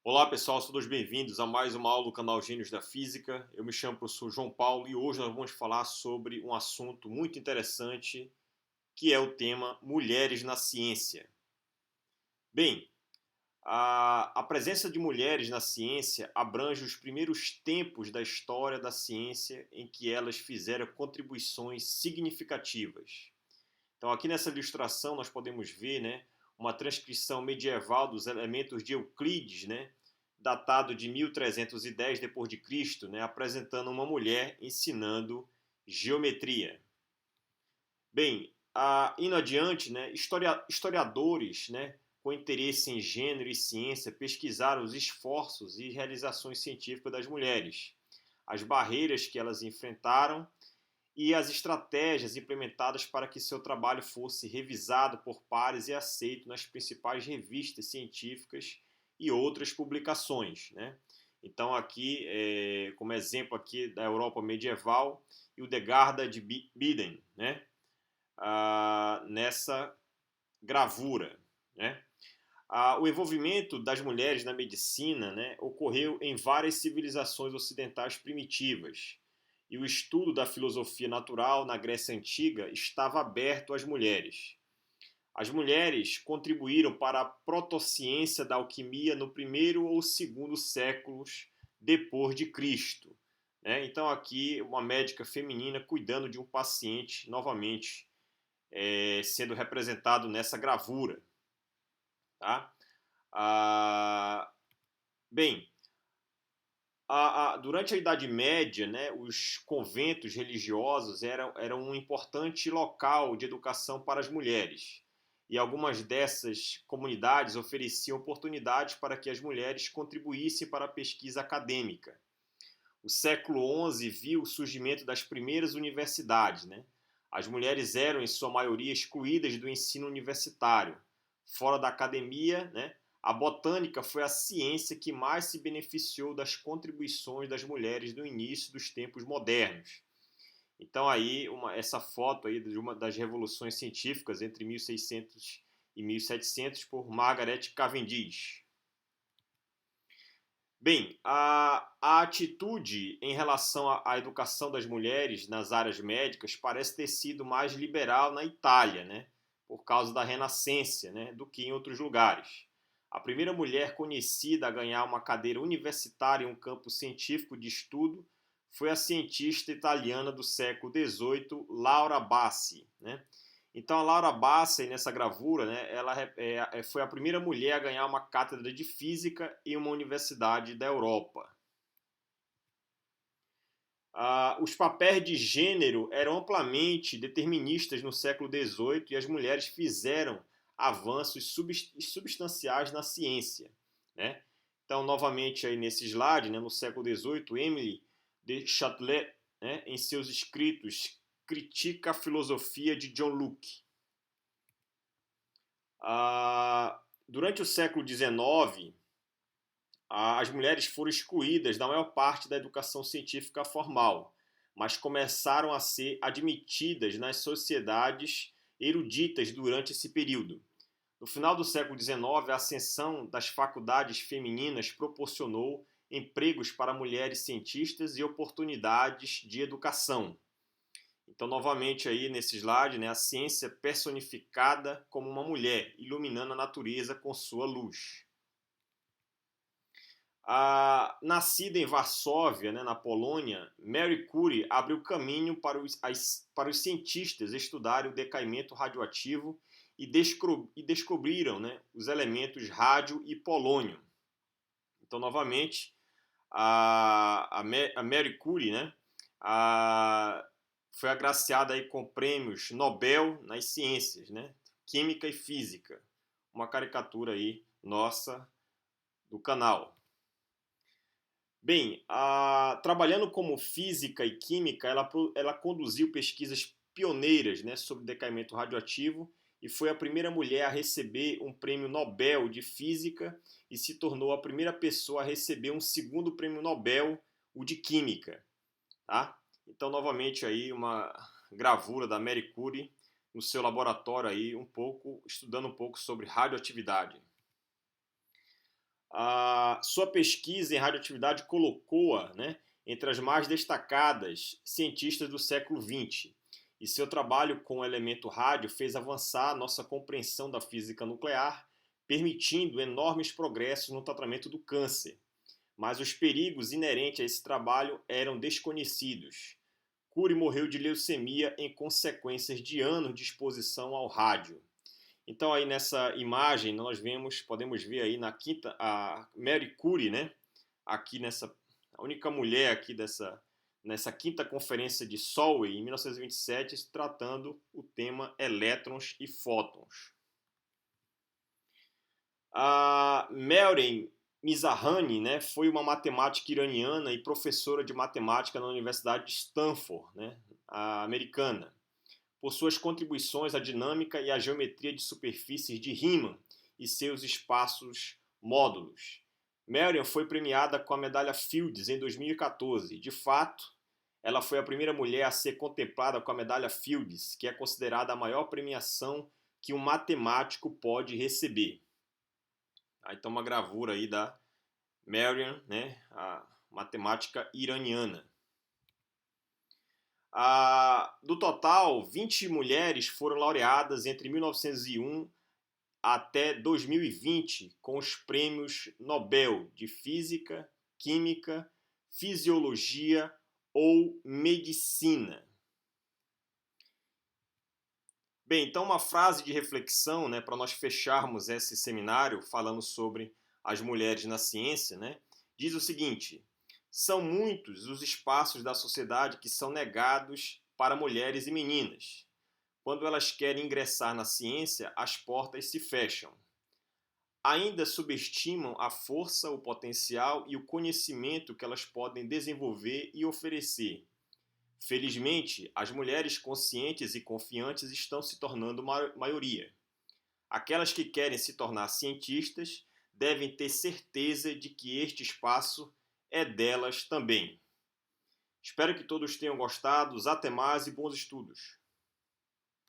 Olá pessoal, sejam todos bem-vindos a mais uma aula do canal Gênios da Física. Eu me chamo professor João Paulo e hoje nós vamos falar sobre um assunto muito interessante que é o tema Mulheres na Ciência. Bem, a presença de mulheres na ciência abrange os primeiros tempos da história da ciência em que elas fizeram contribuições significativas. Então aqui nessa ilustração nós podemos ver, uma transcrição medieval dos elementos de Euclides, datado de 1310 depois de Cristo, apresentando uma mulher ensinando geometria. Bem, indo adiante, historiadores, com interesse em gênero e ciência, pesquisaram os esforços e realizações científicas das mulheres, as barreiras que elas enfrentaram e as estratégias implementadas para que seu trabalho fosse revisado por pares e aceito nas principais revistas científicas e outras publicações. Então aqui, como exemplo aqui da Europa medieval, Hildegarda de Bingen, nessa gravura. O envolvimento das mulheres na medicina ocorreu em várias civilizações ocidentais primitivas, e o estudo da filosofia natural na Grécia Antiga estava aberto às mulheres. As mulheres contribuíram para a protociência da alquimia no primeiro ou segundo séculos depois de Cristo. Então aqui uma médica feminina cuidando de um paciente, novamente sendo representado nessa gravura. Tá? Bem, durante a Idade Média, os conventos religiosos eram um importante local de educação para as mulheres. E algumas dessas comunidades ofereciam oportunidades para que as mulheres contribuíssem para a pesquisa acadêmica. O século XI viu o surgimento das primeiras universidades. As mulheres eram, em sua maioria, excluídas do ensino universitário. Fora da academia, a botânica foi a ciência que mais se beneficiou das contribuições das mulheres no início dos tempos modernos. Então aí essa foto aí de uma das revoluções científicas entre 1600 e 1700 por Margaret Cavendish. Bem, a atitude em relação à educação das mulheres nas áreas médicas parece ter sido mais liberal na Itália, por causa da Renascença, do que em outros lugares. A primeira mulher conhecida a ganhar uma cadeira universitária em um campo científico de estudo foi a cientista italiana do século XVIII, Laura Bassi. Então a Laura Bassi, nessa gravura, ela foi a primeira mulher a ganhar uma cátedra de física em uma universidade da Europa. Os papéis de gênero eram amplamente deterministas no século XVIII e as mulheres fizeram avanços substanciais na ciência. Então, novamente, aí nesse slide, no século XVIII, Emily de Châtelet, em seus escritos, critica a filosofia de John Locke. Durante o século XIX, as mulheres foram excluídas da maior parte da educação científica formal, mas começaram a ser admitidas nas sociedades eruditas durante esse período. No final do século XIX, a ascensão das faculdades femininas proporcionou empregos para mulheres cientistas e oportunidades de educação. Então, novamente aí nesse slide, a ciência personificada como uma mulher, iluminando a natureza com sua luz. Nascida em Varsóvia, na Polônia, Marie Curie abriu caminho para os cientistas estudarem o decaimento radioativo e descobriram os elementos rádio e polônio. Então, novamente, a Marie Curie foi agraciada aí com prêmios Nobel nas ciências, química e física. Uma caricatura aí nossa do canal. Bem, trabalhando como física e química, ela conduziu pesquisas pioneiras sobre decaimento radioativo e foi a primeira mulher a receber um prêmio Nobel de Física e se tornou a primeira pessoa a receber um segundo prêmio Nobel, o de Química. Tá? Então, novamente, aí uma gravura da Marie Curie no seu laboratório, aí, estudando um pouco sobre radioatividade. A sua pesquisa em radioatividade colocou-a, né, entre as mais destacadas cientistas do século XX. E seu trabalho com o elemento rádio fez avançar nossa compreensão da física nuclear, permitindo enormes progressos no tratamento do câncer. Mas os perigos inerentes a esse trabalho eram desconhecidos. Curie morreu de leucemia em consequências de anos de exposição ao rádio. Então aí nessa imagem podemos ver aí na quinta a Mary Curie, né? Aqui nessa a única mulher aqui nessa quinta conferência de Solway em 1927, tratando o tema elétrons e fótons. A Maureen Mizrahi, né, foi uma matemática iraniana e professora de matemática na Universidade de Stanford, né, americana, por suas contribuições à dinâmica e à geometria de superfícies de Riemann e seus espaços módulos. Maureen foi premiada com a medalha Fields em 2014. De fato, ela foi a primeira mulher a ser contemplada com a medalha Fields, que é considerada a maior premiação que um matemático pode receber. Aí está uma gravura aí da Maureen, né, a matemática iraniana. Do total, 20 mulheres foram laureadas entre 1901 até 2020 com os prêmios Nobel de Física, Química, Fisiologia ou Medicina. Bem, então uma frase de reflexão, né, para nós fecharmos esse seminário falando sobre as mulheres na ciência, né, diz o seguinte: são muitos os espaços da sociedade que são negados para mulheres e meninas. Quando elas querem ingressar na ciência, as portas se fecham. Ainda subestimam a força, o potencial e o conhecimento que elas podem desenvolver e oferecer. Felizmente, as mulheres conscientes e confiantes estão se tornando maioria. Aquelas que querem se tornar cientistas devem ter certeza de que este espaço é delas também. Espero que todos tenham gostado. Até mais e bons estudos!